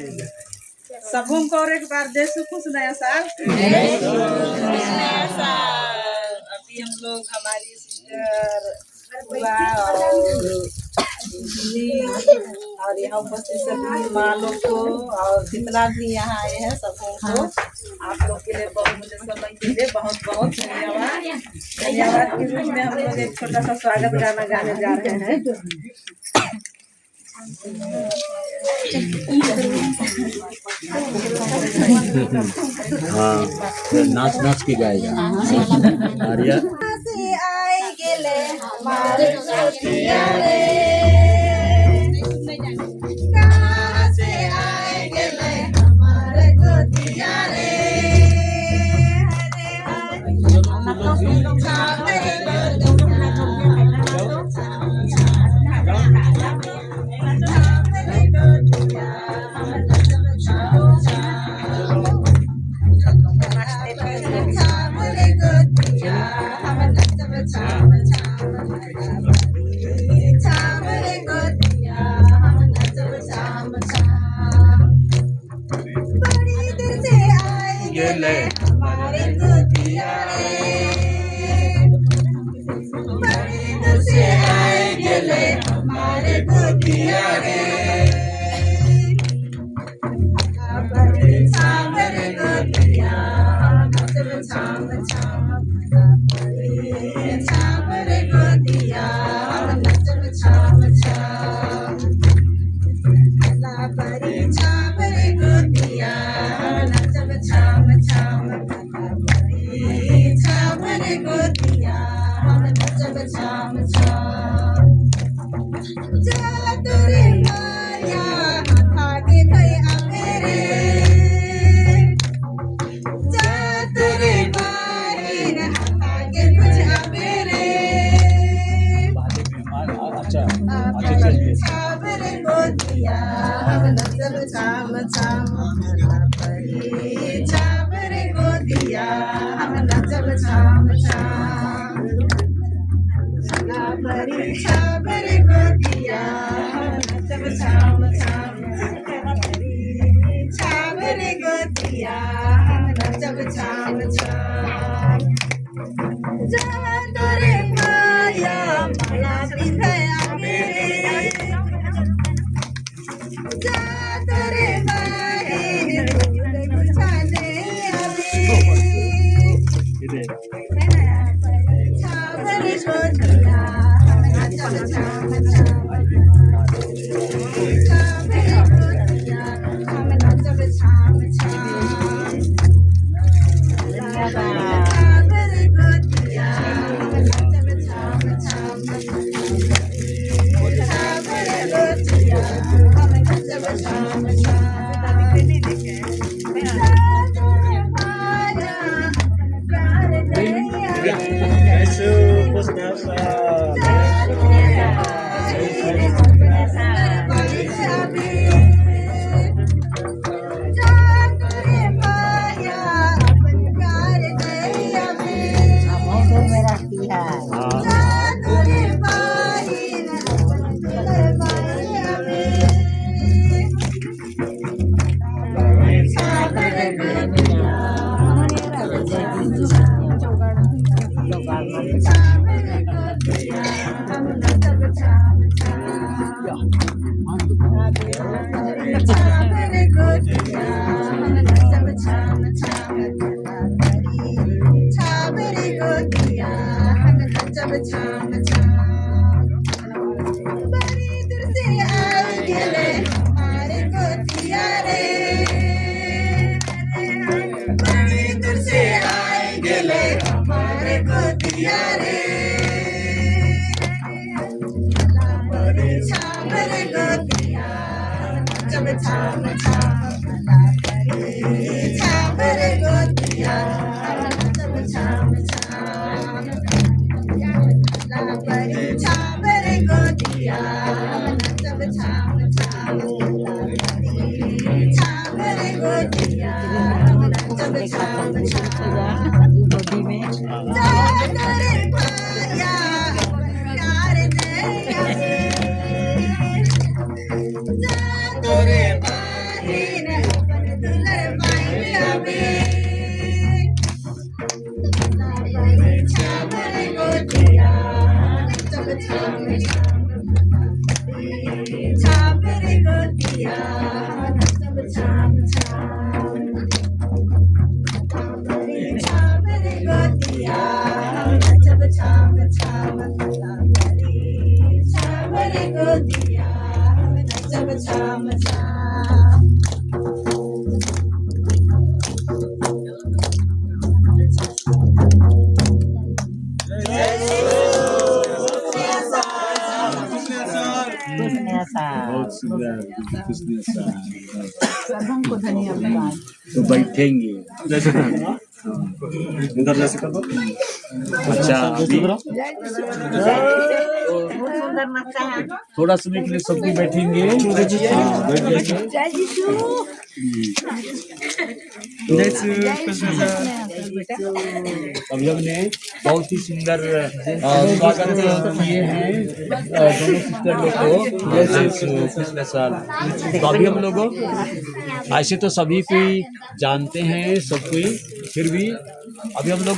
सबों को और एक बार जय श्री कृष्ण नया साल। अभी हम लोग हमारी सिस्टर और यहाँ उपस्थित सभी माँ लोग को और जितना भी यहाँ आए हैं सबों को आप लोग के लिए मुझे समय के लिए बहुत बहुत धन्यवाद। धन्यवाद के रूप में हम लोग एक छोटा सा स्वागत गाना गाने जा रहे हैं। हाँ, नाच नाच के गाएगा आर्या। बहुत सुंदर कृष्ण सब हमको धन्यवाद। तो बैठेंगे। अच्छा अभी थोड़ा समय के लिए सबको बैठेंगे। हाँ, बैठ जाएंगे। अभी हमने बहुत ही सुंदर स्वागत किए हैं दोनों सिस्टर लोग को पिछले साल। तो अभी हम लोग ऐसे तो सभी कोई जानते हैं सब कोई, फिर भी अभी हम लोग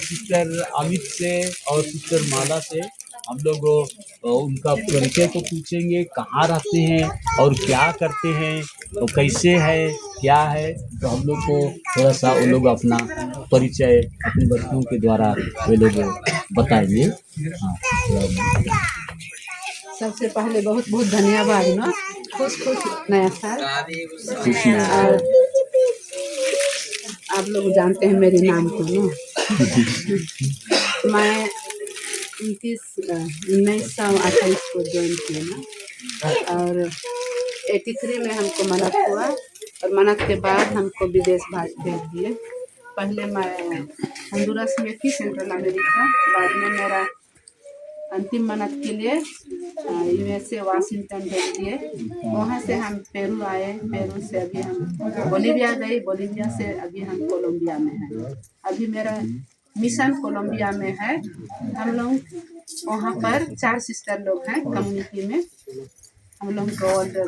सिस्टर अमित से और सिस्टर माला से हम लोग उनका परिचय को पूछेंगे, कहाँ रहते हैं और क्या करते हैं तो कैसे है क्या है। तो हम लोग को थोड़ा सा वो लोग अपना परिचय अपने बच्चों के द्वारा वे लोग बताएंगे। हाँ, सबसे पहले बहुत बहुत धन्यवाद ना, खुश नया साल। और आप लोग जानते हैं मेरे नाम को ना। मैं 1928 को ज्वाइन किया ना, और 83 में हमको मन्नत हुआ और मन्नत के बाद हमको विदेश भेज दिए। पहले मैं हंडुरास में थी, सेंट्रल अमेरिका। बाद में मेरा अंतिम मन्नत के लिए USA वाशिंगटन भेज दिए। वहाँ से हम पेरू आए, पेरू से अभी हम बोलीविया गए, बोलीविया से अभी हम कोलंबिया में हैं। अभी मेरा मिशन कोलंबिया में है। हम लोग वहाँ पर 4 सिस्टर लोग हैं कम्युनिटी में। हम लोग को ओल्ड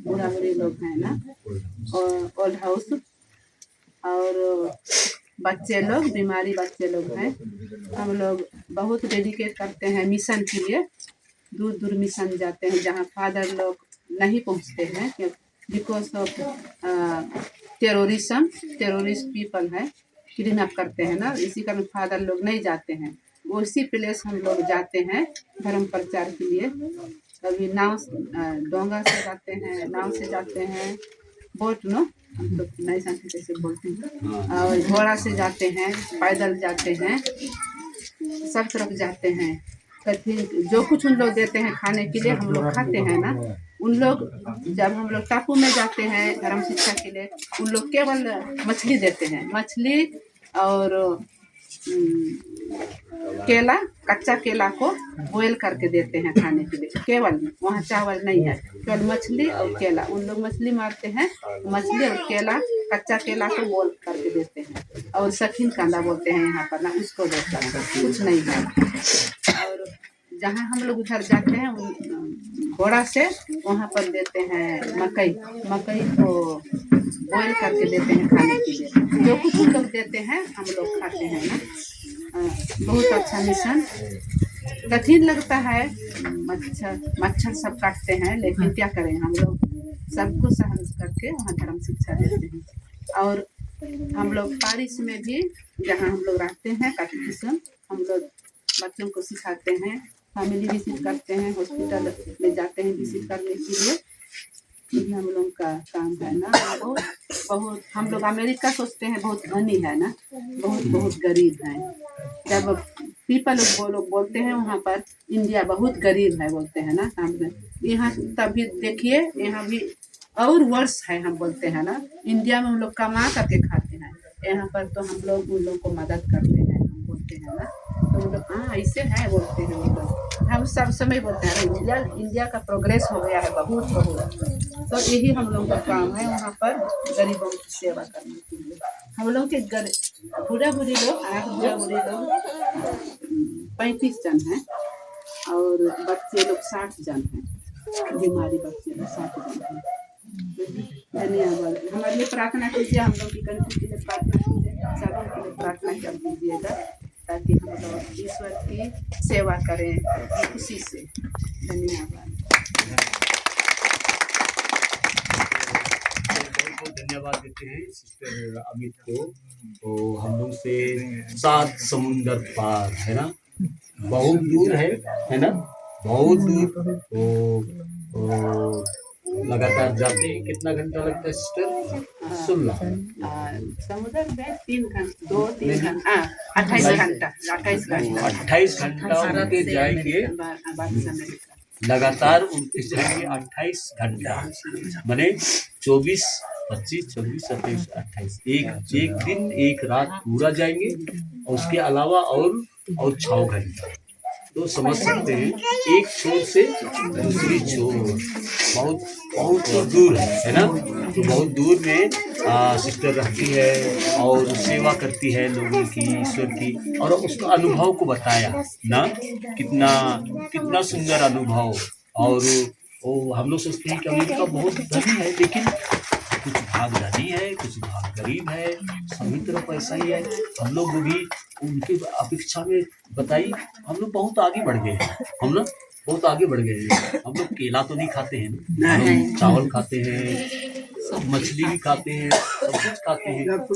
बूढ़ा बूढ़ी लोग हैं ना, ओल्ड हाउस, और बच्चे लोग, बीमारी बच्चे लोग हैं। हम लोग बहुत डेडिकेट करते हैं मिशन के लिए। दूर दूर मिशन जाते हैं जहाँ फादर लोग नहीं पहुँचते हैं, बिकॉज ऑफ टेररिस्ट पीपल है, किडनैप करते हैं ना, इसी कारण फादर लोग नहीं जाते हैं। उसी प्लेस हम लोग जाते हैं धर्म प्रचार के लिए। कभी नाव डोंगा से जाते हैं, नाव से जाते हैं, बोट नो हम तो नहीं जानते कैसे बोलते हैं, और घोड़ा से जाते हैं, पैदल जाते हैं, सब तरफ जाते हैं। कभी जो कुछ उन लोग देते हैं खाने के लिए हम लोग खाते हैं ना। उन लोग जब हम लोग टापू में जाते हैं धर्म शिक्षा के लिए, उन लोग केवल मछली देते हैं, मछली और केला, कच्चा केला को बॉयल करके देते हैं खाने के लिए। केवल वहाँ चावल नहीं है, केवल मछली और केला। उन लोग मछली मारते हैं, मछली और केला, कच्चा केला को बॉयल करके देते हैं। और सखीन कांदा बोलते हैं यहाँ पर ना, उसको देता है, कुछ नहीं है। और जहाँ हम लोग उधर जाते हैं घोड़ा से, वहाँ पर देते हैं मकई को बॉयल करके देते हैं खाने के लिए। जो कुछ हम लोग देते हैं हम लोग खाते हैं ना। बहुत अच्छा मिशन। कठिन लगता है, मच्छर सब काटते हैं, लेकिन क्या करें, हम लोग सबको सहन करके वहाँ धर्म शिक्षा देते हैं। और हम लोग पारिस में भी जहाँ हम लोग रहते हैं कैटेकिज्म, हम लोग बच्चों को सिखाते हैं, फैमिली विजिट करते हैं, हॉस्पिटल में जाते हैं विजिट करने के लिए। ये हम लोग का काम है ना। बहुत हम लोग अमेरिका सोचते हैं बहुत धनी है ना, बहुत गरीब है। जब पीपल लोग बोलते हैं वहाँ पर इंडिया बहुत गरीब है बोलते हैं ना। हम यहाँ तभी देखिए यहाँ भी और वर्ष है, हम बोलते हैं ना। इंडिया में हम लोग कमा करके खाते हैं, यहाँ पर तो हम लोग उन लोग को मदद करते हैं, हम बोलते हैं ना। तो वो लोग हाँ ऐसे है बोलते हैं वो लोग। हम सब समय बोलते हैं इंडिया का प्रोग्रेस हो गया है बहुत। तो यही हम लोग का काम है वहाँ पर गरीबों की सेवा करने के लिए। हम लोग के बूढ़ा बूढ़ी लोग 35 जन हैं, और बच्चे लोग 60 जन हैं, बीमारी बच्चे लोग 60 जन हैं। धन्यवाद। हमारे लिए प्रार्थना कीजिए, हम लोग की कंट्री के लिए प्रार्थना कीजिए, सबों के लिए प्रार्थना कर दीजिएगा ताकि हम लोग ईश्वर की सेवा करें खुशी से। धन्यवाद। बहुत धन्यवाद देते हैं सिस्टर अमित को। तो हम लोग से 7 समुंदर पार है ना, बहुत दूर है ना, बहुत दूर। तो लगातार जाते हैं। कितना घंटा लगता है सिस्टर? सुन लो, समुद्र में 3 घंटा 2-3 घंटा 28 घंटा 28 घंटा उड़ते जाएंगे, लगातार उड़ते जाएंगे 28 घंटा, माने 24, 25, 26, 27, 28, एक दिन एक रात पूरा जाएंगे, और उसके अलावा और 6 घंटा। तो समझ सकते हैं, एक छोर से दूसरी छोर बहुत बहुत दूर है ना। तो बहुत दूर में सिस्टर रहती है और सेवा करती है लोगों की, ईश्वर की, और उसका अनुभव को बताया ना, कितना सुंदर अनुभव। और वो हम लोग सोचते हैं कि अमेरिका बहुत धनी है, लेकिन कुछ भाग धनी है, कुछ भाग गरीब है, सभी तरफ ऐसा ही है। हम लोग भी उनकी अपेक्षा में बताइए, हम लोग बहुत आगे बढ़ गए हैं। हम लोग बहुत आगे बढ़ गए हैं। हम लोग केला तो नहीं खाते हैं, हम लोग चावल खाते हैं, मछली भी खाते हैं, सब कुछ खाते हैं। तो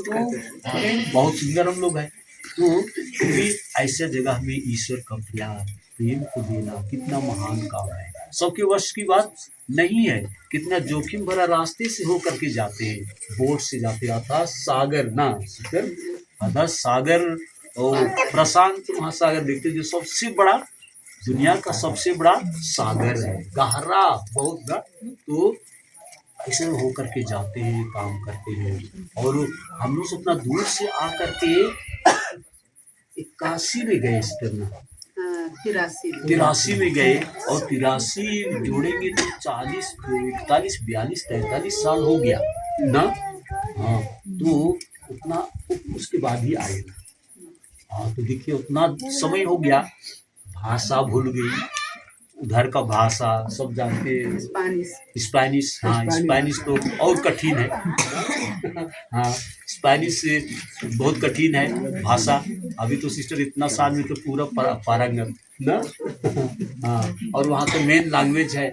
बहुत सुंदर हम लोग हैं। तो फिर भी ऐसे जगह में ईश्वर का प्यार, प्रेम को देना कितना महान काम है। सबके वश की बात नहीं है। कितना जोखिम भरा रास्ते से होकर के जाते हैं, बोट से जाते, अर्थात सागर ना सिस्टर, अर्थात सागर और प्रशांत महासागर देखते, जो सबसे बड़ा, दुनिया का सबसे बड़ा सागर है, गहरा, बहुत गहरा। तो ऐसे होकर के जाते हैं, काम करते हैं। और हम लोग उतना दूर से आकर के काशी में गए इस करना, 83 में गए, और 83 जोड़ेंगे तो 40, 41, 42, 43 साल हो गया ना। हाँ, तो उतना उसके बाद ही आए ना। हाँ, तो देखिए उतना समय हो गया, भाषा भूल गई, उधर का भाषा सब जानते हैं, स्पेनिश। हाँ, स्पेनिश तो और कठिन है। हाँ, स्पेनिश बहुत कठिन है भाषा। अभी तो सिस्टर इतना साल में तो पूरा पारंगत ना। हाँ, और वहाँ का मेन लैंग्वेज है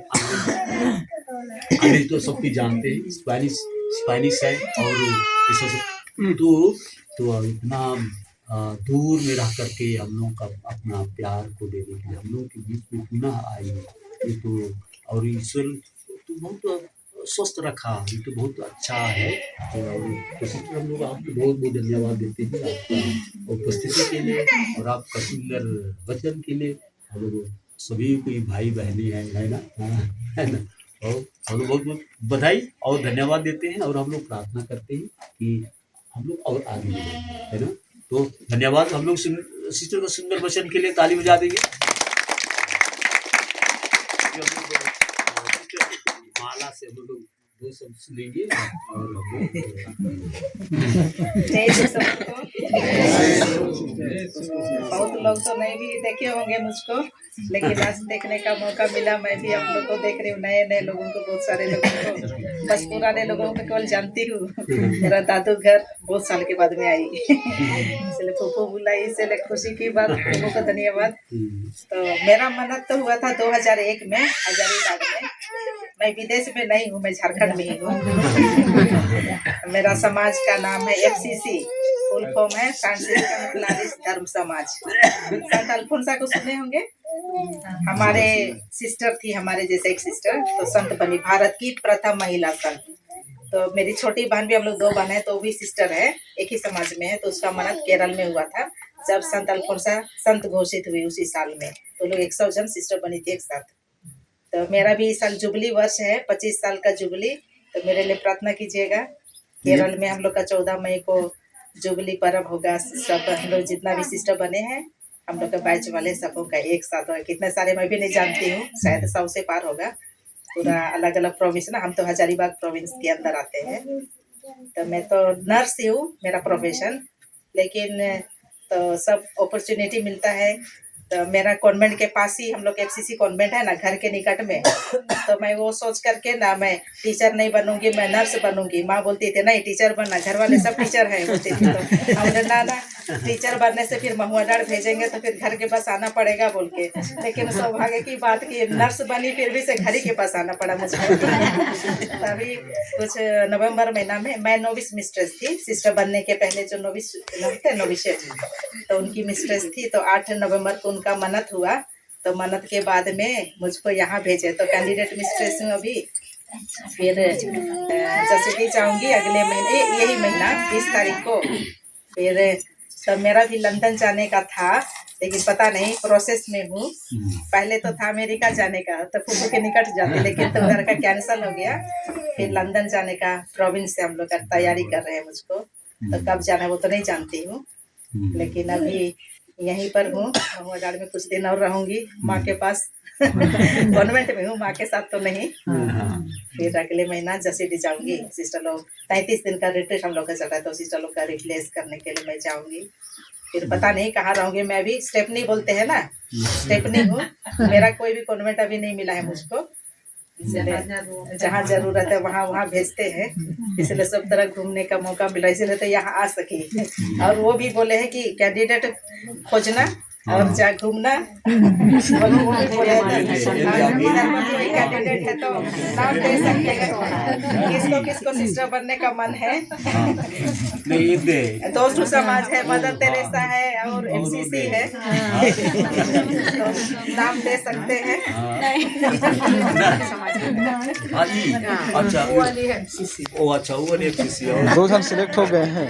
अंग्रेजी, तो सबकी जानते हैं, स्पेनिश है। और तो इतना दूर में रह करके हम लोग का अपना प्यार को देने के लिए हम लोग के बीच में पुनः आई। ये तो, और ईश्वर तो बहुत स्वस्थ रखा, ये तो बहुत अच्छा है। और सिस्टर हम लोग आपको बहुत बहुत धन्यवाद देते हैं आपका उपस्थिति के लिए और आपका सुंदर वचन के लिए। हम लोग सभी कोई भाई बहनी है ना, है ना। और हम लोग बहुत बहुत बधाई और धन्यवाद देते हैं, और हम लोग प्रार्थना करते हैं कि हम लोग और आगे बढ़ें, है ना। तो धन्यवाद। हम लोग सिस्टर का सुंदर वचन के लिए ताली बजा देंगे। माला से हम लोग 2 शब्द सुनेंगे और बहुत लोग तो नहीं भी देखे होंगे मुझको, लेकिन आज देखने का मौका मिला। मैं भी आप लोग को देख रही हूँ, नए नए लोगों को, बहुत सारे लोगों को, बस पुराने लोगों को केवल जानती हूँ। मेरा दादू घर बहुत साल के बाद में आई, इसलिए फूफू बुलाई, इसलिए खुशी की बात, फूफू को धन्यवाद। तो मेरा मन्नत तो हुआ था 2001 में हजारीबाग में। मैं विदेश में नहीं हूँ, मैं झारखंड में ही हूँ। मेरा समाज का नाम है FCC, फुल फॉर्म है फ्रांसिस्कन मिशनरीज धर्म समाज। संत अल्फोंसा को सुने होंगे, हमारे सिस्टर थी, हमारे जैसे एक सिस्टर, तो संत बनी, भारत की प्रथम महिला संत। तो मेरी छोटी बहन भी, हम लोग 2 बहन है, तो भी सिस्टर है, एक ही समाज में है। तो उसका मन्नत केरल में हुआ था, जब संत अल्फोंसा संत घोषित हुई उसी साल में। तो लोग 100 जन सिस्टर बनी थी एक साथ। तो मेरा भी इस साल जुबली वर्ष है, 25 साल का जुबली। तो मेरे लिए प्रार्थना कीजिएगा। केरल में हम लोग का 14 मई को जुबली पर्व होगा। सब हम लोग जितना भी सिस्टर बने हैं, हम लोग का बैच वाले सबों का एक साथ होगा। कितने सारे मैं भी नहीं जानती हूँ, शायद 100 से पार होगा। पूरा अलग अलग प्रोविंस ना, हम तो हजारीबाग प्रोविंस के अंदर आते हैं। तो मैं तो नर्स हूँ, मेरा प्रोफेशन, लेकिन तो सब अपॉर्चुनिटी मिलता है तो मेरा कॉन्वेंट के पास ही हम लोग FCC कॉन्वेंट है ना, घर के निकट में। तो मैं वो सोच करके ना, मैं टीचर नहीं बनूंगी, मैं नर्स बनूंगी। माँ बोलती थी नहीं टीचर बनना, घर वाले सब टीचर हैं बोलती थी। तो हमने ना टीचर बनने से फिर महुआडाँड़ भेजेंगे तो फिर घर के पास आना पड़ेगा बोल के। लेकिन सौभाग्य की बात की नर्स बनी, फिर भी से घर ही के पास आना पड़ा मुझको। तभी कुछ नवंबर महीना में मैं नोविस मिस्ट्रेस थी, सिस्टर बनने के पहले जो नोविस होते नोविशेट, तो उनकी मिस्ट्रेस थी। तो 8 नवंबर को उनका मन्नत हुआ। तो मन्नत के बाद में मुझको यहाँ भेजे। तो कैंडिडेट मिस्ट्रेस हूँ अभी। फिर जैसे जाऊँगी अगले महीने, यही महीना 20 तारीख को। फिर तब मेरा भी लंदन जाने का था, लेकिन पता नहीं प्रोसेस में हूँ। पहले तो था अमेरिका जाने का, तो फूफू के निकट जाते, लेकिन तो घर का कैंसिल हो गया। फिर लंदन जाने का प्रोविंस से हम लोग तैयारी कर रहे हैं मुझको। तो कब जाना है वो तो नहीं जानती हूँ, लेकिन अभी यहीं पर हूँ। महुआडाँड़ में कुछ दिन और रहूंगी माँ के पास। कॉन्वेंट में हूँ, माँ के साथ तो नहीं। फिर अगले महीना जसीडी जाऊंगी। सिस्टर लोग 33 दिन का रिट्रीट हम लोग का चल रहा है, तो सिस्टर लोग का रिप्लेस करने के लिए मैं जाऊंगी। फिर पता नहीं कहाँ रहूंगी। मैं भी स्टेपनी बोलते हैं ना, स्टेपनी हूँ। मेरा कोई भी कॉन्वेंट अभी नहीं मिला है मुझको, इसलिए जहाँ जरूरत है वहाँ वहाँ भेजते हैं। इसलिए सब तरह घूमने का मौका मिला, इसलिए तो यहाँ आ सकी। और वो भी बोले हैं कि कैंडिडेट खोजना और जा घूमना। वो भी बोले कैंडिडेट है तो नाम दे सकते हैं। किसको किसको सिस्टर बनने का मन है। दोस्तों समाज है, मदर तेरेसा है और FCC है। तो नाम दे सकते हैं। अच्छा वो अच्छा वो वाले FCC और 2 जन सिलेक्ट हो गए हैं।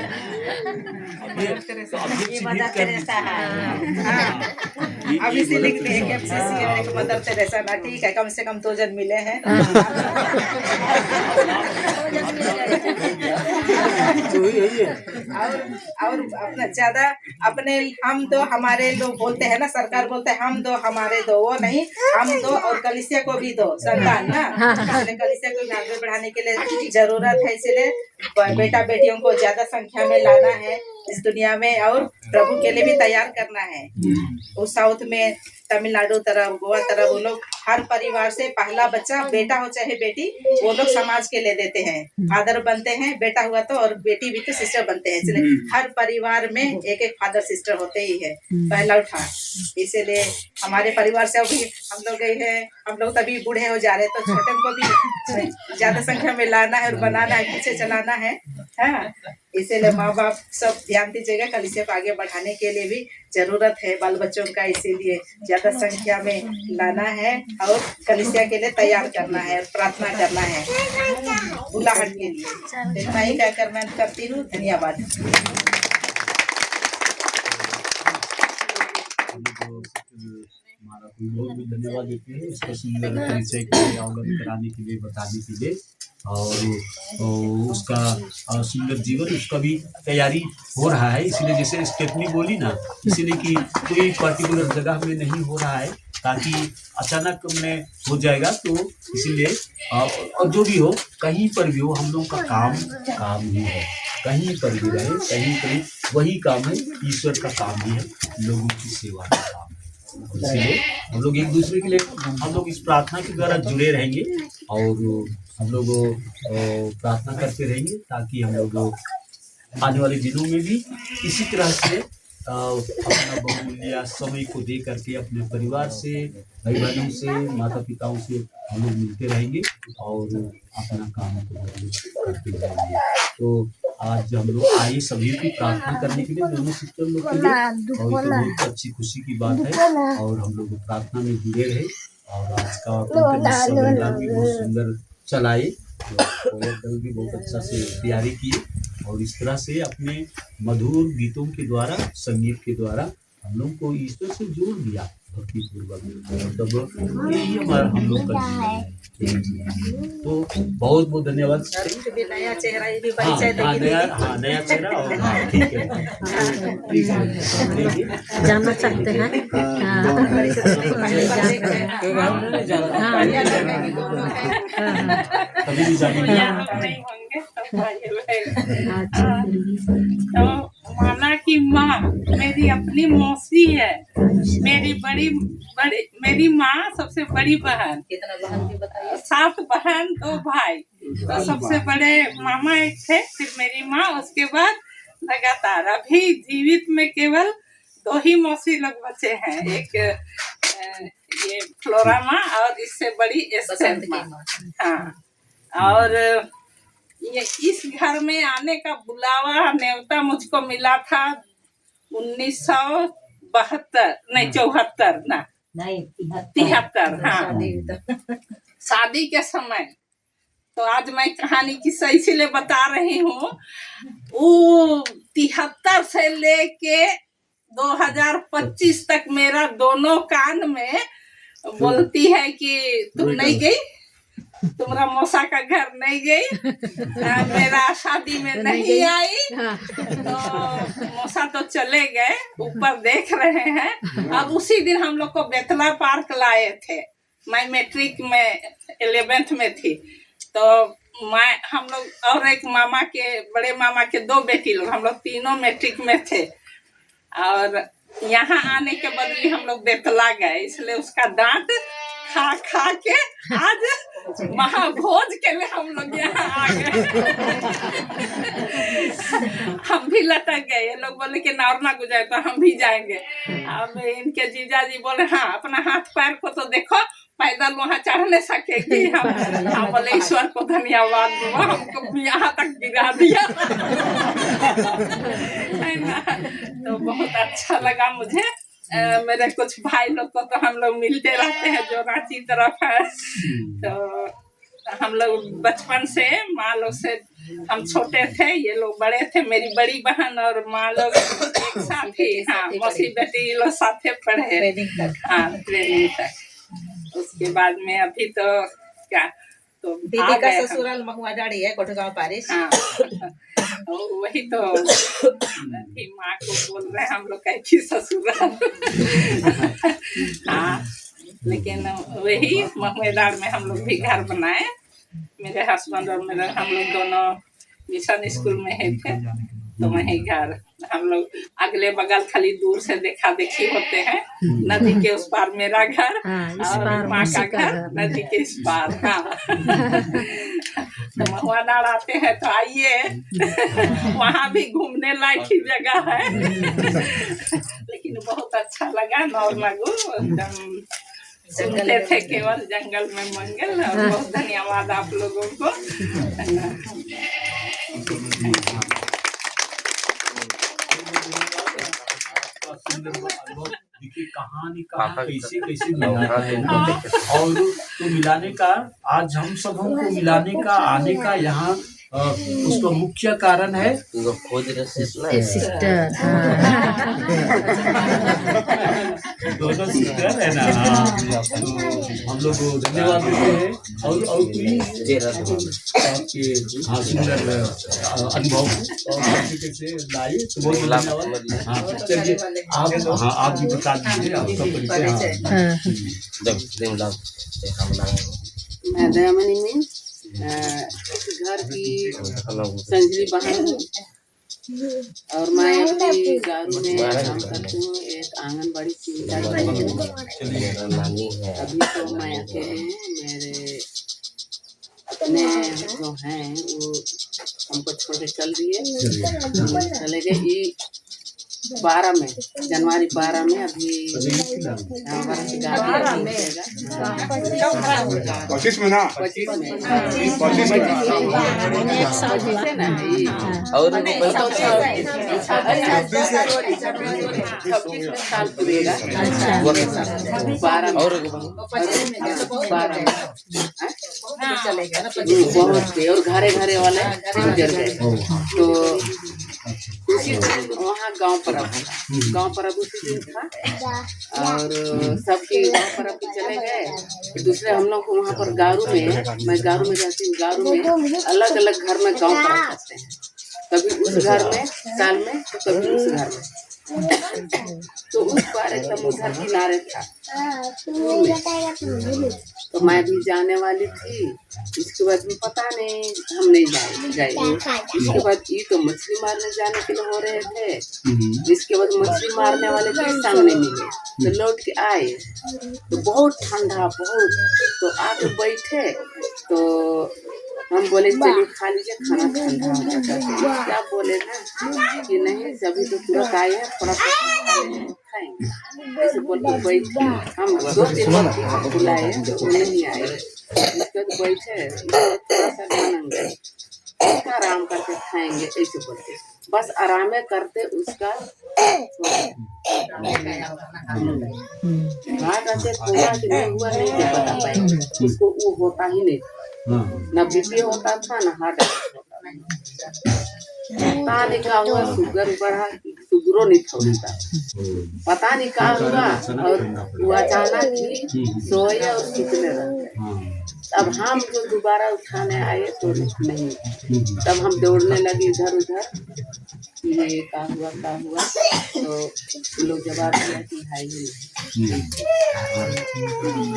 मदर तेरेसा है। अब इसी लिखते हैं कि FCC है, एक मदर तेरेसा ना। ठीक है, कम से कम 2 जन मिले हैं। और अपना ज्यादा अपने हम दो हमारे लोग बोलते हैं ना, सरकार बोलते हैं हम दो हमारे दो, वो नहीं, हम दो और कलीसिया को भी दो संतान ना। इसलिए कलीसिया को भी आगे बढ़ाने के लिए जरूरत है, इसलिए बेटा बेटियों को ज्यादा संख्या में लाना है इस दुनिया में, और प्रभु के लिए भी तैयार करना है। उस साउथ में तमिलनाडु तरफ, गोवा तरफ, वो लोग हर परिवार से पहला बच्चा बेटा हो चाहे बेटी, वो लोग समाज के ले देते हैं, फादर बनते हैं। बेटा हुआ तो और बेटी भी तो सिस्टर बनते हैं। इसलिए हर परिवार में एक एक फादर सिस्टर होते ही है, पहला उठा। इसीलिए हमारे परिवार से अभी हम लोग गए हैं, हम लोग तभी बूढ़े हो जा रहे, तो छोटे को भी ज्यादा संख्या में लाना है और बनाना है, पीछे चलाना है। हाँ, इसीलिए माँ बाप सब ध्यान दीजिएगा, कलीसिया को आगे बढ़ाने के लिए भी जरूरत है बाल बच्चों का। इसीलिए ज्यादा संख्या में लाना है और कलीसिया के लिए तैयार करना है और प्रार्थना करना है बुलाहट के लिए। इतना ही कहकर मैं करती हूँ। धन्यवाद। हमारा बहुत भी धन्यवाद देते हैं इसका सुंदर परिचय के लिए, अवगत कराने के लिए, बताने के लिए। और उसका सुंदर जीवन, उसका भी तैयारी हो रहा है। इसीलिए जैसे स्टेपनी बोली ना, इसीलिए कि कोई पर्टिकुलर जगह में नहीं हो रहा है, ताकि अचानक में हो जाएगा। तो इसीलिए और जो भी हो, कहीं पर भी हो, हम लोग का काम ही है। कहीं पर भी रहे, कहीं पर वही काम है, ईश्वर का काम ही है, लोगों की सेवा का काम है। इसलिए हम लोग एक दूसरे के लिए, हम लोग इस प्रार्थना के द्वारा जुड़े रहेंगे और हम लोग प्रार्थना करते रहेंगे, ताकि हम लोग आने वाले दिनों में भी इसी तरह से अपना बहुमूल्य समय को दे करके अपने परिवार से, भाई बहनों से, माता पिताओं से हम लोग मिलते रहेंगे और अपना काम करते रहेंगे। तो आज हम लोग आए सभी की प्रार्थना करने के लिए, दोनों सिस्टर लोग के लिए, और तो बहुत अच्छी खुशी की बात है। और हम लोग प्रार्थना में जुड़े रहे और आज का सम्मेलन भी बहुत सुंदर चलाए, दल भी बहुत अच्छा से तैयारी किए और इस तरह से अपने मधुर गीतों के द्वारा, संगीत के द्वारा हम लोग को ईश्वर से जोड़ दिया भक्ति पूर्वक। तब यही हमारा हम लोग का जीवन है। तो बहुत बहुत धन्यवाद। नया चेहरा, ये भी परिचय नया चेहरा और ठीक है, जानना चाहते हैं। कभी भी जानेंगे। माना कि माँ मेरी अपनी मौसी है, मेरी माँ सबसे बड़ी बहन। कितना बहन की बताइए? 7 बहन 2 भाई। तो सबसे बड़े मामा एक थे, फिर मेरी माँ, उसके बाद लगातार अभी जीवित में केवल 2 ही मौसी लोग बचे हैं, एक ये फ्लोरा माँ और इससे बड़ी एस्टेर माँ। हाँ, और ये इस घर में आने का बुलावा न्योता मुझको मिला था 1972 नहीं 74 ना नहीं 73। हाँ, शादी के समय। तो आज मैं कहानी किस्सा इसीलिए बता रही हूँ, वो 73 से लेके 2025 तक मेरा दोनों कान में बोलती है कि तुम नहीं गई, तुम्हारा मौसा का घर नहीं गई, मेरा शादी में नहीं आई। तो मौसा तो चले गए, ऊपर देख रहे हैं। अब उसी दिन हम लोग को बेतला पार्क लाए थे, मैं मैट्रिक में 11th में थी। तो हम लोग और एक मामा के, बड़े मामा के 2 बेटी लोग, हम लोग तीनों मैट्रिक में थे। और यहाँ आने के बदले हम लोग बेतला गए, इसलिए उसका डांट खा खा के आज महाभोज के लिए हम लोग यहाँ आ गए। हम भी लटक गए, ये लोग बोले कि नार ना गुजारे तो हम भी जाएंगे। अब इनके जीजा जी बोले हाँ अपना हाथ पैर को तो देखो, पैदल वहाँ चढ़ नहीं सकेगी। हम बोले ईश्वर को धन्यवाद दो, हमको यहाँ तक गिरा दिया। तो बहुत अच्छा लगा मुझे। मेरे कुछ भाई लोग को तो हम लोग मिलते रहते हैं जो रांची तरफ है। तो हम लोग बचपन से माँ लोग से, हम छोटे थे, ये लोग बड़े थे, मेरी बड़ी बहन और माँ लोग एक साथ ही, हाँ मौसी बेटी ये लोग साथे पढ़े, हाँ ट्रेनिंग तक। उसके बाद में अभी तो क्या, तो दीदी का ससुराल महुआ डाड़ी है, कोटगांव पारिश। हाँ, वही तो अभी माँ को बोल रहे हैं हम लोग कैसी ससुराल। हाँ, लेकिन वही महुएदार में हम लोग भी घर बनाए। मेरे हस्बैंड और मेरे, हम लोग दोनों मिशन स्कूल में ही थे, तो वही घर हम लोग अगले बगल खाली दूर से देखा देखी होते हैं। नदी के उस पार मेरा घर और माँ का घर नदी के इस पार। हाँ, तो महुआदार आते हैं तो आइए, वहाँ भी घूमने लायक ही जगह है। लेकिन बहुत अच्छा लगा, नौरनगू एकदम सुनते थे केवल जंगल में मंगल। और बहुत धन्यवाद आप लोगों को। देखिए कहानी का कैसे कैसे और तो मिलाने का, आज हम सब हमको मिलाने का, आने का यहाँ उसका मुख्य कारण है सिस्टर। दोनों सिस्टर है ना। हम लोग धन्यवाद देते हैं। और कोई आपके हाँ सुंदर अनुभव कैसे लाए तो बहुत धन्यवाद। हाँ चलिए आप, हाँ आप भी बता दीजिए आपका परिचय। मैं दयामणि में इस घर की संजली बहन हूँ और मैं अपनी गारू में काम करती हूँ, एक आंगनबाड़ी सुविधा हूँ। अभी तो मैं अकेले हैं, मेरे अपने जो हैं वो हमको छोड़ के चल दिए, चले गए 12 में, जनवरी 12 में। अभी 25 में ना, 25 में और 26 में साल पूरेगा। 12 चले गए ना, बहुत थे और घरे घरे वाले गुजर गए। तो उसी दिन वहाँ गांव परब उसी दिन था और सबके गांव परब पे चले गए। दूसरे हम लोग वहाँ पर गारू में, मैं गारू में रहती हूँ, गारू में अलग अलग घर में गांव परब करते हैं। कभी उस घर में साल में तो कभी उस घर में। तो उस बार एकदम उधर किनारे था। तो मैं भी जाने वाली थी। इसके बाद भी पता नहीं हम नहीं गए। इसके बाद ये तो मछली मारने जाने के लिए हो रहे थे। इसके बाद मछली मारने वाले भी संग नहीं मिले, तो लौट के आए तो बहुत ठंडा बहुत। तो आके बैठे तो हम बोले चलिए खा लीजिए, खाना ठंडा होगा। क्या बोले ना कि नहीं अभी तो तुरंत आए हैं, थोड़ा सा खाएंगे। ऐसे बोल के बैठे। हम 2-3 बार बुलाए तो वो नहीं आए। इसके बाद बैठे थोड़ा सा बनाएंगे, उसका आराम करके खाएंगे ऐसे बोलते। बस आराम करते उसका हार्ट अटैक हुआ कि नहीं हुआ नहीं बता पाएंगे। उसको वो होता ही नहीं, न बीपी होता था न हार्ट अटैक होता था। पता नहीं क्या हुआ, शुगर बढ़ा, शुगरो नहीं था उसका, पता नहीं क्या हुआ। और वो अचानक ही सोए और सुतने रहे। अब हम जो दोबारा उठाने आए तो नहीं, तब हम दौड़ने लगे इधर उधर, ये क्या हुआ तो लोग जवाब दिया कि है ही नहीं।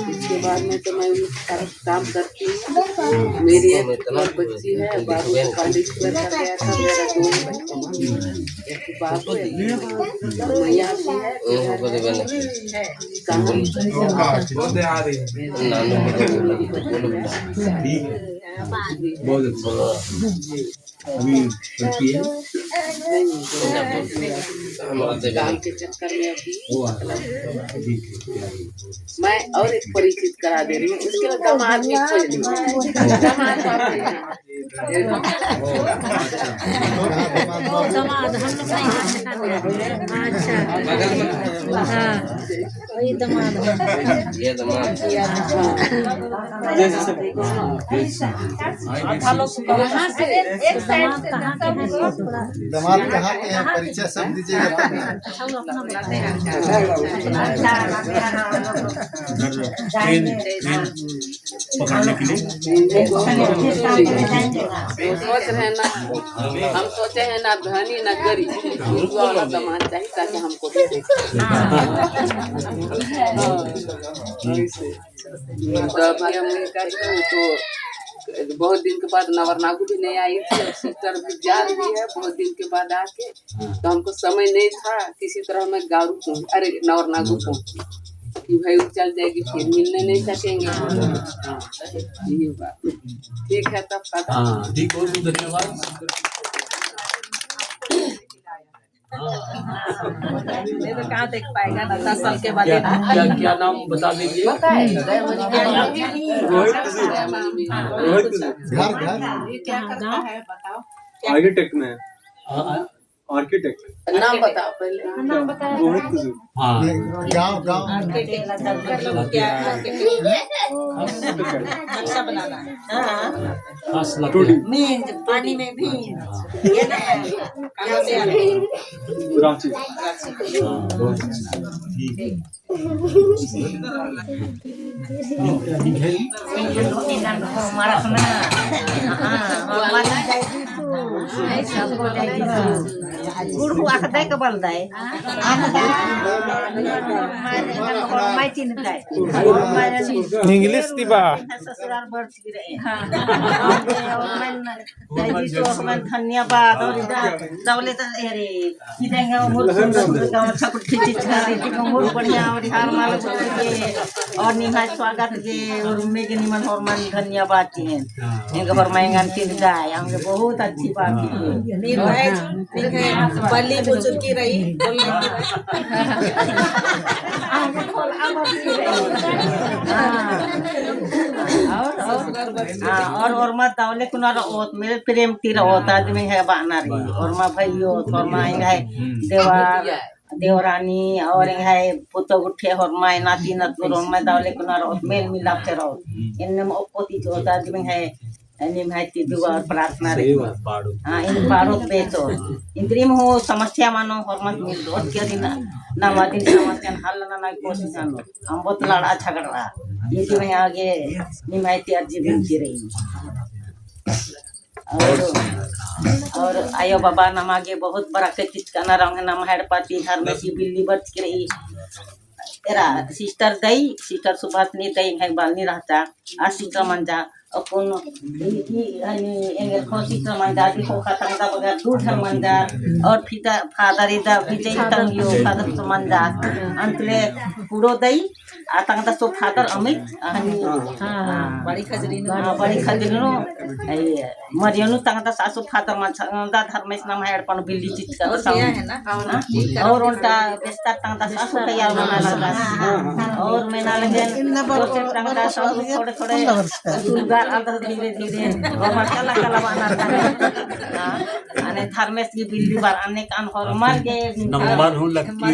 इसके बाद में तो मैं सारा काम करती हूँ। मेरी एक और बच्ची है, बाबू को कॉलेज कर गया था, मेरा 2 बच्चे, एक बाबू मैया भी है, बहुत अच्छा। अभी बच्ची है काम के चक्कर में अभी मैं और एक परिचित करा दे रही हूँ। उसके बाद दामाद भी खोज ली। दामाद हम लोग नहीं। अच्छा हाँ वही दामाद ये दामाद दामाद कहाँ के हैं, परिचय सब दीजिएगा। पकड़ने के लिए सोच रहे ना, हम सोचे हैं ना धनी ना गरीब वाला दामाद चाहिए ताकि हमको भी देखे। तो बहुत दिन के बाद नवरनागु भी नहीं आई थी, सिस्टर भी जा रही है बहुत दिन के बाद आके। तो हमको समय नहीं था, किसी तरह मैं गारू पहुँच, अरे नवरनागु पहुँची कि भाई चल जाएगी, फिर मिलने नहीं सकेंगे। यही बात ठीक है तब हाँ ठीक हो, धन्यवाद। नहीं तो कहाँ देख पाएगा ना 10 साल के बाद। क्या नाम बता दीजिए। आर्किटेक्ट में आर्किटेक्ट नाम बताओ पहले। हाँ गाँव नक्शा बनाना है। खास लकड़ी मींज पानी में भी ये ना कहाँ से आ रही है? रांची। हाँ बहुत अच्छा ठीक है। हमारा खाना गुड़ को आख दे के बल दे मैं चिन्ह दे इंग्लिश दिबा ससुराल बढ़ रहे और मैं जी तो मैं धन्यवाद और दौले तो अरे की देंगे मोर सुंदर का छकुट खींची छारी की मोर बढ़िया और हार माल के और निहाय स्वागत के और मेगे निमन और मन धन्यवाद के इनके पर मैं चिन्ह गाय हमके बहुत अच्छी बात की बल्ली बुजुर्गी रही और मत तावले कुनारा ओत मेरे प्रेम तीर ओत आदमी है बाना रही और मां भाइयों और मां है देवार देवरानी और है पुतो गुठे और मां नाती नतुर और मां तावले कुनारा ओत मेल मिलाप से रहो इनने ओपोती जो आदमी है निम है ती दुआ और प्रार्थना रे हां इन पारो पे तो इंद्रिम हो समस्या मानो और मत मिल रोज के दिन ना मादिन समस्या हल ना कोशिश आनो हम बहुत लड़ा झगड़ा ये जो है आगे निम है ती अर्जी बनती रही और आयो बाबा नमागे बहुत बड़ा के चिचकाना रंग नाम हेडपाती घर में की बिल्ली बच के रही तेरा सिस्टर दई सिस्टर सुभाषनी दई है बालनी रहता आ सिस्टर मंजा और कौन एंगल खो सिस्टर मंजा की को खतम दा बगैर दूध मंजा और फिर फादर इदा विजय तंगियो फादर मंजा अंतले पूरो दई आता दा सो फादर अमित हनी बड़ी खजरीनो मरियनु तंगदा सासु फादर मंजा धर्मेश नाम हेडपन बिल्ली चिचका है ना और उनका बेस्ता तंगदा सासु तैयार होना लगा और मैं ना लगे तो तंगदा सासु थोड़े थोड़े सुगार अंदर धीरे धीरे और मसाला कला बना अने धर्मेश की बिल्ली बार आने कान और मर गए नंबर हूँ लक्की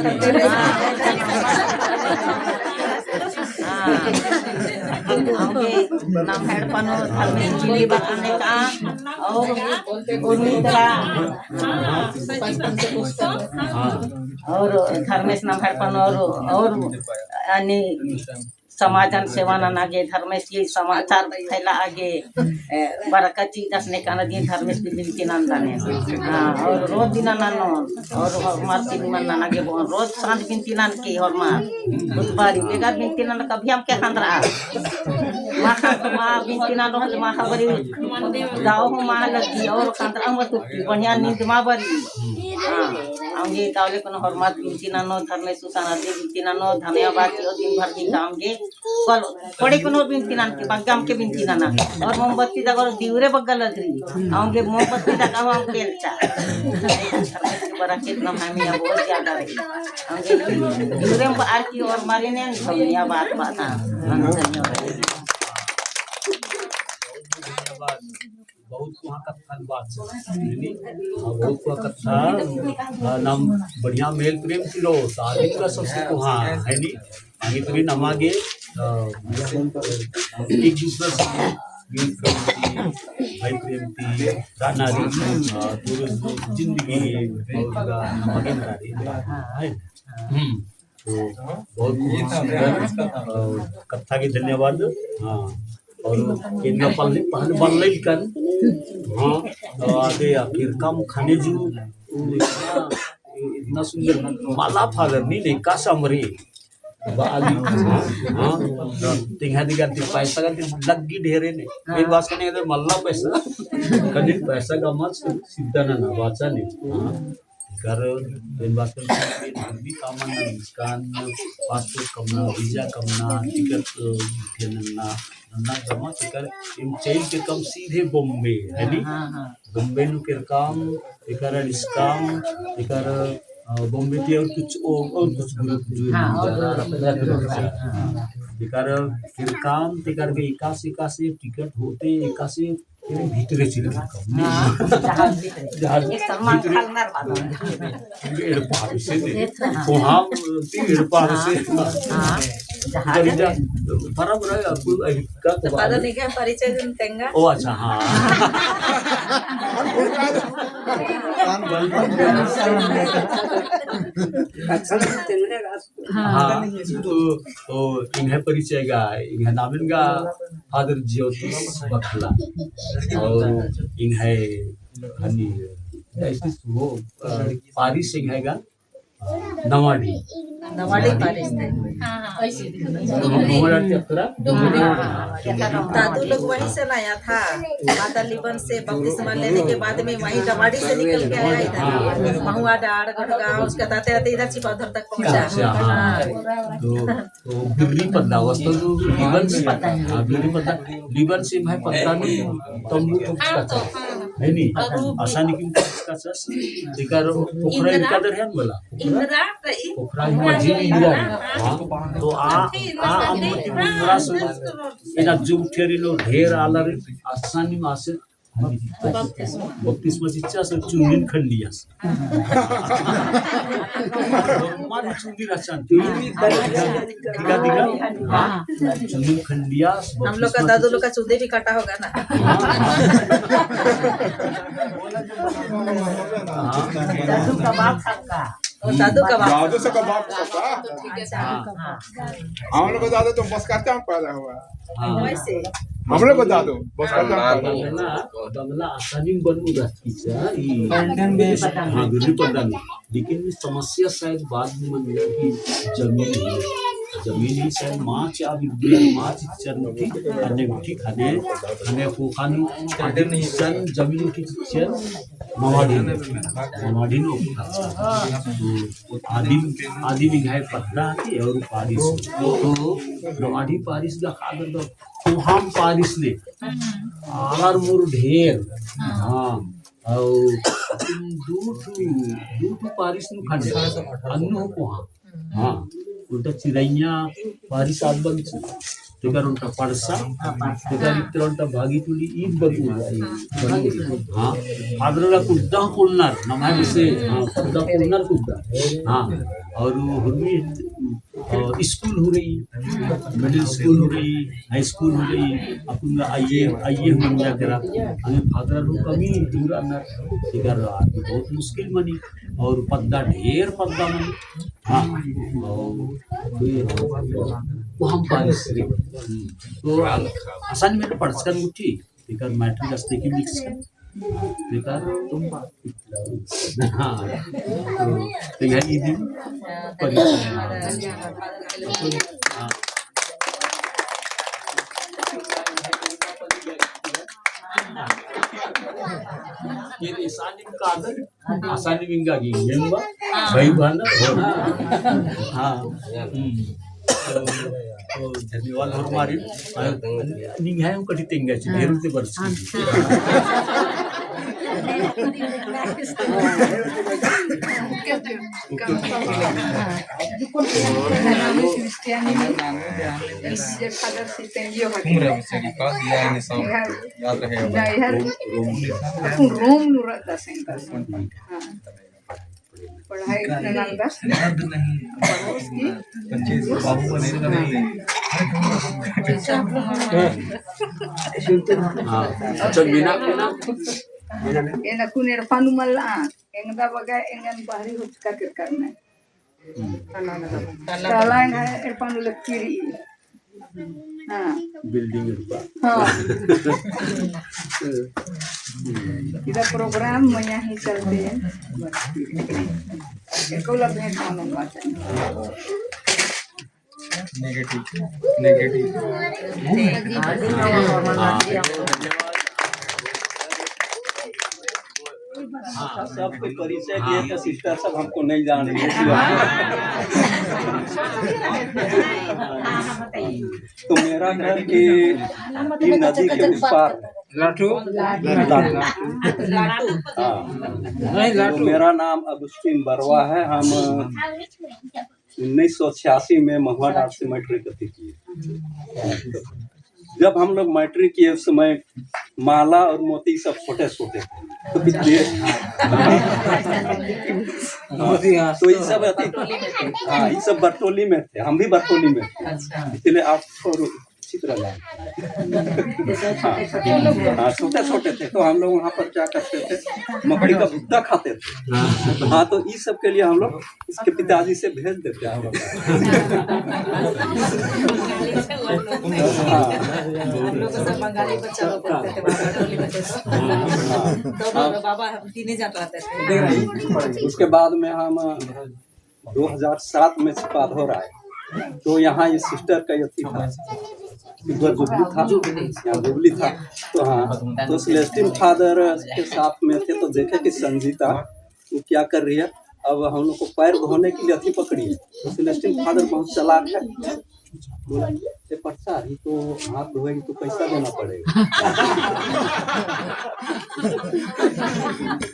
नाम हेडपन धर्मेश बिल्ली बार आने कान और मित्रा और धर्मेश नाम हेडपन और अन्य समाजन सेवा नागे धर्मेश की समाचार फैला आगे बरकती दसने का नदी धर्मेश की दिन की नंदाने और रोज दिन नानो और मार तीन मन नागे रोज सांझ बिनती नान की और मार बुधवारी लेगा बिनती नान कभी हम के खांदरा माँ बिनती नान रोज माँ खबरी गाँव हो माँ लगी और खांदरा मत बढ़िया नींद माँ बरी आंगे तावले कोनो हरमात बिनती नानो धर्मेश सुसाना दे बिनती नानो धन्यवाद और दिन भर की कामगे कल पड़े कोनो बिनती नान के बगम के बिनती नाना और मोमबत्ती दा और दिवरे बगल लदरी आंगे मोमबत्ती दा का हम केलचा धर्मेश के बड़ा कितना हमें बहुत ज्यादा रही आंगे दिवरे में आरती और मारिने धनिया बात धन्यवाद बहुत वहाँ का धन्यवाद बहुत वहाँ कथा नाम बढ़िया मेल प्रेम किलो शादी का सबसे वहाँ है नी आगे तो भी नमागे एक दूसरे से भाई प्रेम थी नारी पूरे जिंदगी नमागे नारी है तो बहुत सुंदर कथा के धन्यवाद हाँ और इनका पल्ले पहले बल्ले कर हाँ तो आगे आखिर काम खाने जो इतना सुंदर माला फादर नहीं का समरी बाली हाँ तिंगा दिगा पैसा का लगी ढेरे ने एक बात करने के मल्ला पैसा कभी पैसा का मत सीधा ना बाचा नहीं हाँ कर इन बात पर भी कामना निष्कान पासपोर्ट कमना वीजा कमना टिकट खेलना ना जमा कर इन चेल के कम सीधे बॉम्बे है नी बॉम्बे नु के काम एकर डिस्काम एकर बॉम्बे के और कुछ ग्रुप जो एकर फिर काम एकर के 81 टिकट होते 81 भीतरे चले जहाज एयरपोर्ट से वहाँ एयरपोर्ट से बराबर है आपको का पता नहीं क्या परिचय देंगे ओ अच्छा हाँ हाँ तो इन्हें परिचय का इन्हें नाम इनका फादर ज्योतिष बखला और इन्हें ऐसे वो पारिस सिंह है नवाडी पारिस दादू लोग वहीं से लाया था माता लिबन से बपतिस्मा लेने के बाद में वहीं नवाडी से निकल के आया इधर महुआ डाड़ गढ़गांव उसका ताते आते इधर चिपौधर तक पहुंचा तो बिरली पत्ता वस्तु जो लिबन से बिरली पत्ता लिबन से मैं पत्ता नहीं तंबू तो है नहीं आसानी की का सस दिकार पोखरा इनकादर है बोला पोखरा मजी इंदिरा तो अम्मती मुंद्रा से इना जुग ठेरिलो ढेर आलर आसानी मासे बत्तीस मजीचा से चुनिन खंडियास मार चुनी रचन दिखा चुनिन खंडियास हम लोग का दादू लोग का चूदे भी काटा होगा ना दादू का बाप सबका और दादू का बाप दादू से कबाब सबका हम लोग दादू तो बस करते हम पैदा हुआ वैसे हमला बता दो बस खत्म कर दो बंगला आसानी बनू रात्रीचा हाँ गरीब पडदा लेकिन समस्या शायद बाद में म्हणलं की जमीन ही शायद माची विद्यान माची चरणी आणि उठी खाने आणि कोखानी सन जमीन की चर मवाडी नो आदि निघाय पडदा की और पारिस तो आदि पारिस दा खादर दो हम पारिस ले आलार मुर ढेर हाँ और दूध पारिस नु खाने अन्नो को हाँ उल्टा चिराइया पारिस आद बंच तेकर उल्टा पड़सा तेकर इतर उल्टा भागी तुली ईद बतू हाँ आदरला कुद्दा कुलनार नमाय से हाँ कुद्दा कुलनार कुद्दा हाँ और हुर्मी स्कूल हो रही मिडिल स्कूल हो रही हाई स्कूल हो रही अपन आइए मन जा करा हमें फादर रू कमी दूर आना तेकर बहुत मुश्किल मनी और पद्दा ढेर पद्दा मनी हाँ वो हम पारिस तो आसान में पढ़स्कन मुठी तेकर मैट्रिक असते की मिक्स बेकार तुम हाँ तो यह ईदी ये आसानी विंगा की भाई बहन हाँ धन्यवाद हमारी निघाय कधी तेंगाची ढेर ते वर्ष पढ़ाई Nalanda Ena kunir panumala, engda bagai engan bahari hutka kirkarna. Talang hai panulak kiri. हाँ बिल्डिंग हाँ इधर प्रोग्राम में यहाँ चलते हैं को लग रहे खाना बात नेगेटिव सबको परिचय दिए तो सिस्टर सब हमको नहीं जान रही है तो मेरा घर की नदी के उस पार लाटू तो मेरा नाम अगुस्टिन बरवा है। हम 1986 में महुआ डाक से मैट्रिक किए। जब हम लोग मैट्रिक किए उस समय माला और मोती सब छोटे छोटे तो तो ये सब हाँ ये सब बरतौली में थे, हम भी बरतौली में थे, इसलिए आप हाँ छोटे छोटे थे। तो हम लोग वहाँ पर क्या करते थे, मकड़ी का भुट्टा खाते थे। हाँ तो इस सब के लिए हम लोग इसके पिताजी से भेज देते हैं। उसके बाद में हम 2007 में सिपाधौर आए तो यहाँ ये सिस्टर का यथी था, जुबली था तो हाँ तो सेलेस्टिन फादर के साथ में थे। तो देखे कि संजीता वो क्या कर रही है, अब हम लोग को पैर धोने के लिए अथी पकड़ी है। तो सेलेस्टिन फादर बहुत चालाक है, बोला पट्टा ही तो हाथ धोएगी तो पैसा देना पड़ेगा।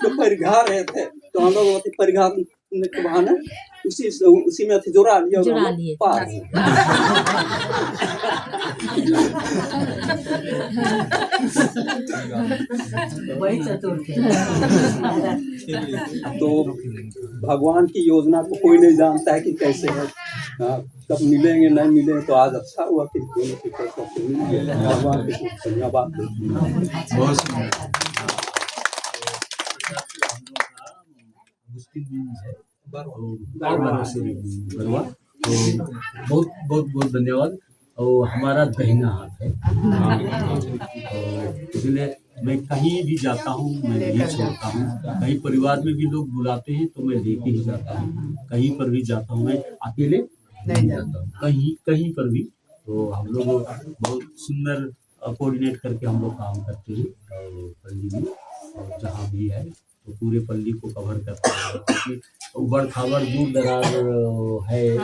तो परिघा रहे थे तो हम लोग परिघा के बहाने उसी में अथी जोड़ा लिया पार वही चतुर थे। तो भगवान की योजना को कोई नहीं जानता है कि कैसे है, कब मिलेंगे नहीं मिलेंगे। तो आज अच्छा हुआ कि दोनों की पैसा मिल गया, भगवान की धन्यवाद। बहुत बहुत बहुत धन्यवाद। और हमारा दहिना हाथ है। और इसलिए मैं कहीं भी जाता हूँ मैं नहीं छोड़ता हूँ। कहीं परिवार में भी लोग बुलाते हैं तो मैं लेके ही जाता हूँ। कहीं पर भी जाता हूँ मैं अकेले नहीं जाता हूँ, कहीं पर भी। तो हम लोग बहुत सुंदर कोऑर्डिनेट करके हम लोग काम करते हैं और पल्ली में, और जहाँ भी है तो पूरे पल्ली को कवर करते हैं। क्योंकि उबड़ खाबड़ दूर दराज है,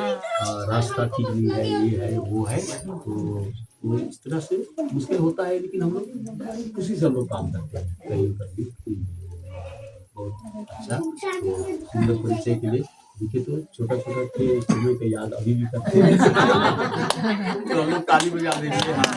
रास्ता ठीक नहीं है, ये है वो है, तो इस तरह से मुश्किल होता है। लेकिन हम लोग खुशी से हम लोग काम करते हैं कहीं पर भी। बहुत अच्छा, तो सुंदर परिचय के लिए देखिए तो छोटा छोटा थे समय का याद अभी भी करते हैं। तो हम लोग ताली बजा देंगे। हाँ।